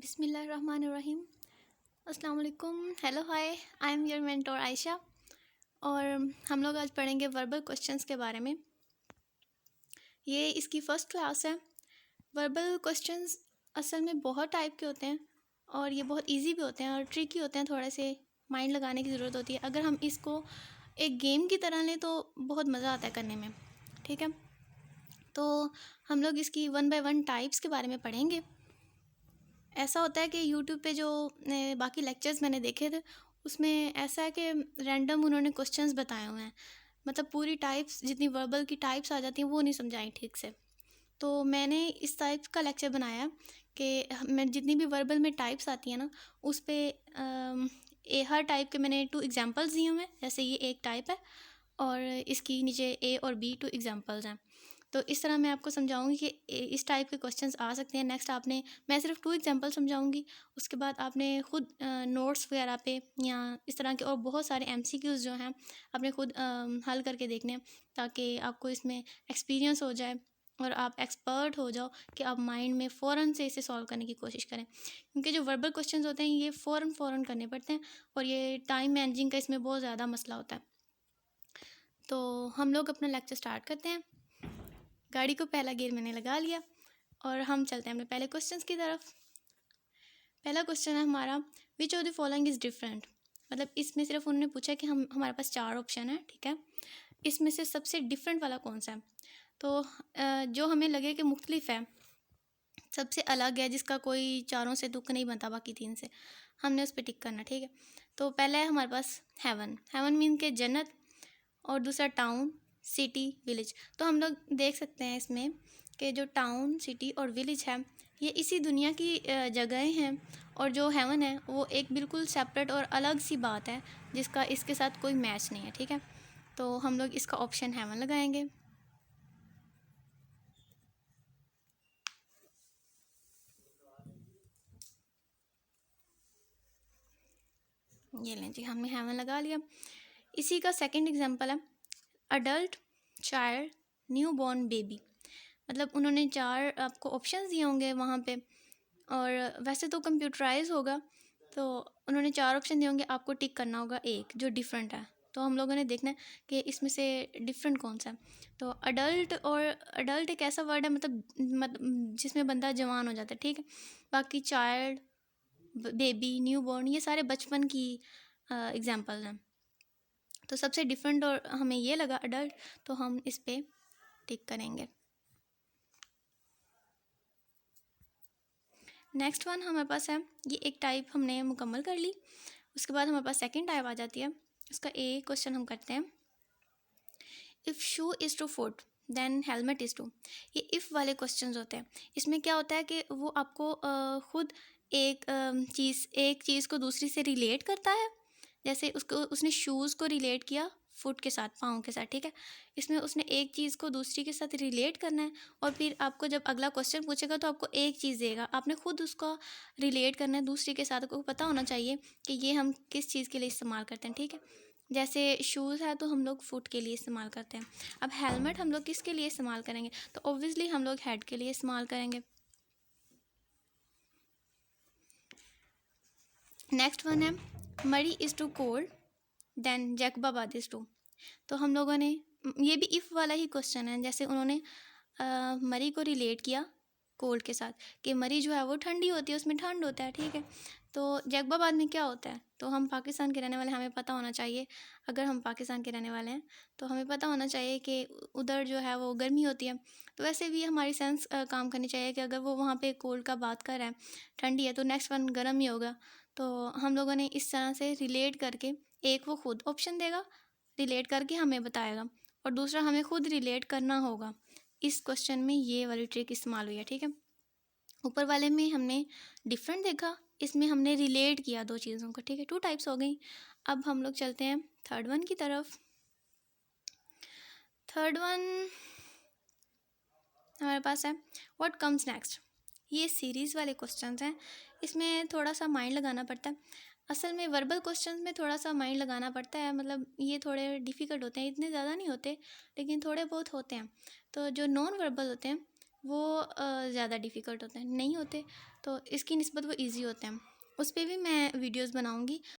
बिस्मिल्लाहिर्रहमानिर्रहीम। अस्सलाम वालेकुम। Hello hi, I am your mentor Ayesha और हम लोग आज पढ़ेंगे वर्बल क्वेश्चंस के बारे में। ये इसकी फ़र्स्ट क्लास है। वर्बल क्वेश्चंस असल में बहुत टाइप के होते हैं और ये बहुत इजी भी होते हैं और ट्रिकी होते हैं, थोड़े से माइंड लगाने की ज़रूरत होती है। अगर हम इसको एक गेम की तरह लें तो बहुत मज़ा आता है करने में, ठीक है। तो हम लोग इसकी 1 बाय 1 टाइप्स के बारे में पढ़ेंगे। ऐसा होता है कि यूट्यूब पे जो बाकी लेक्चर्स मैंने देखे थे उसमें ऐसा है कि रैंडम उन्होंने क्वेश्चंस बताए हुए हैं, मतलब पूरी टाइप्स जितनी वर्बल की टाइप्स आ जाती हैं वो नहीं समझाई ठीक से। तो मैंने इस टाइप का लेक्चर बनाया है कि मैं जितनी भी वर्बल में टाइप्स आती हैं ना उस पर हर टाइप के मैंने 2 एग्जांपल्स दिए हुए हैं। जैसे ये एक टाइप है और इसकी नीचे ए और बी 2 एग्जांपल्स हैं। तो इस तरह मैं आपको समझाऊंगी कि इस टाइप के क्वेश्चंस आ सकते हैं। नेक्स्ट आपने मैं सिर्फ 2 एग्जांपल समझाऊंगी, उसके बाद आपने खुद नोट्स वगैरह पे या इस तरह के और बहुत सारे एमसीक्यूज़ जो हैं आपने खुद हल करके देखने हैं, ताकि आपको इसमें एक्सपीरियंस हो जाए और आप एक्सपर्ट हो जाओ कि आप माइंड में फ़ौरन से इसे सॉल्व करने की कोशिश करें। क्योंकि जो वर्बल क्वेश्चंस होते हैं ये फ़ौरन करने पड़ते हैं और ये टाइम मैनेजिंग का इसमें बहुत ज़्यादा मसला होता है। तो हम लोग अपना लेक्चर स्टार्ट करते हैं। गाड़ी को पहला गियर मैंने लगा लिया और हम चलते हैं अपने पहले क्वेश्चंस की तरफ। पहला क्वेश्चन है हमारा, which of the following is different. मतलब इसमें सिर्फ उन्होंने पूछा कि हमारे पास 4 ऑप्शन है, ठीक है, इसमें से सबसे डिफरेंट वाला कौन सा है। तो जो हमें लगे कि मुख्तलिफ है, सबसे अलग है, जिसका कोई चारों से तुक नहीं बनता बाकी 3 से, हमने उस पर टिक करना, ठीक है। तो पहला है हमारे पास हेवन। हेवन मीन के जन्नत, और दूसरा टाउन, सिटी, विलेज। तो हम लोग देख सकते हैं इसमें कि जो टाउन, सिटी और विलेज है ये इसी दुनिया की जगहें हैं, और जो हेवन है वो एक बिल्कुल सेपरेट और अलग सी बात है जिसका इसके साथ कोई मैच नहीं है, ठीक है। तो हम लोग इसका ऑप्शन हेवन लगाएंगे। ये लें जी, हमने हेवन लगा लिया। इसी का सेकंड एग्जांपल है adult, child, new born baby. मतलब उन्होंने 4 आपको ऑप्शंस दिए होंगे वहाँ पे, और वैसे तो कंप्यूटराइज होगा, तो उन्होंने 4 ऑप्शन दिए होंगे, आपको टिक करना होगा एक जो डिफरेंट है। तो हम लोगों ने देखना है कि इसमें से डिफरेंट कौन सा है। तो अडल्ट, और अडल्ट एक ऐसा वर्ड है मतलब जिसमें बंदा जवान हो जाता है, ठीक है। बाकी चाइल्ड, बेबी, न्यू बॉर्न ये सारे बचपन की एग्जाम्पल हैं। तो सबसे डिफरेंट और हमें ये लगा अडल्ट, तो हम इस पर टिक करेंगे। नेक्स्ट वन हमारे पास है, ये एक टाइप हमने मुकम्मल कर ली। उसके बाद हमारे पास सेकंड टाइप आ जाती है। उसका ए क्वेश्चन हम करते हैं, if shoe is to foot then helmet is to. ये इफ़ वाले क्वेश्चंस होते हैं। इसमें क्या होता है कि वो आपको खुद एक चीज़ को दूसरी से रिलेट करता है। जैसे उसने शूज़ को रिलेट किया फुट के साथ, पाँव के साथ, ठीक है। इसमें उसने एक चीज़ को दूसरी के साथ रिलेट करना है, और फिर आपको जब अगला क्वेश्चन पूछेगा तो आपको एक चीज़ देगा, आपने खुद उसका रिलेट करना है दूसरी के साथ। आपको पता होना चाहिए कि ये हम किस चीज़ के लिए इस्तेमाल करते हैं, ठीक है। जैसे शूज़ है तो हम लोग फुट के लिए इस्तेमाल करते हैं। अब हेलमेट हम लोग किसके लिए इस्तेमाल करेंगे, तो ऑब्वियसली हम लोग हेड के लिए इस्तेमाल करेंगे। नेक्स्ट वन है, Murree is to cold then Jacobabad is to. तो हम लोगों ने ये भी इफ़ वाला ही क्वेश्चन है। जैसे उन्होंने मरी को रिलेट किया कोल्ड के साथ कि मरी जो है वो ठंडी होती है, उसमें ठंड होता है, ठीक है। तो जैकबाबाद में क्या होता है, तो हम पाकिस्तान के रहने वाले, हमें पता होना चाहिए। अगर हम पाकिस्तान के रहने वाले हैं तो हमें पता होना चाहिए कि उधर जो है वो गर्मी होती है। तो वैसे भी हमारी सेंस काम करनी चाहिए कि अगर वो वहाँ पे कोल्ड का बात कर रहा है, ठंडी है, तो नेक्स्ट वन गर्म ही होगा। तो हम लोगों ने इस तरह से रिलेट करके, एक वो खुद ऑप्शन देगा रिलेट करके हमें बताएगा, और दूसरा हमें खुद रिलेट करना होगा। इस क्वेश्चन में ये वाली ट्रिक इस्तेमाल हुई है, ठीक है। ऊपर वाले में हमने डिफरेंट देखा, इसमें हमने रिलेट किया 2 चीज़ों को, ठीक है। 2 टाइप्स हो गई। अब हम लोग चलते हैं थर्ड वन की तरफ। थर्ड वन हमारे पास है, व्हाट कम्स नेक्स्ट। ये सीरीज़ वाले क्वेश्चंस हैं, इसमें थोड़ा सा माइंड लगाना पड़ता है। असल में वर्बल क्वेश्चंस में थोड़ा सा माइंड लगाना पड़ता है, मतलब ये थोड़े डिफ़िकल्ट होते हैं, इतने ज़्यादा नहीं होते लेकिन थोड़े बहुत होते हैं। तो जो नॉन वर्बल होते हैं वो ज़्यादा डिफ़िकल्ट होते हैं, नहीं होते तो इसकी निस्बत वो इजी होते हैं। उस पे भी मैं वीडियोस बनाऊंगी।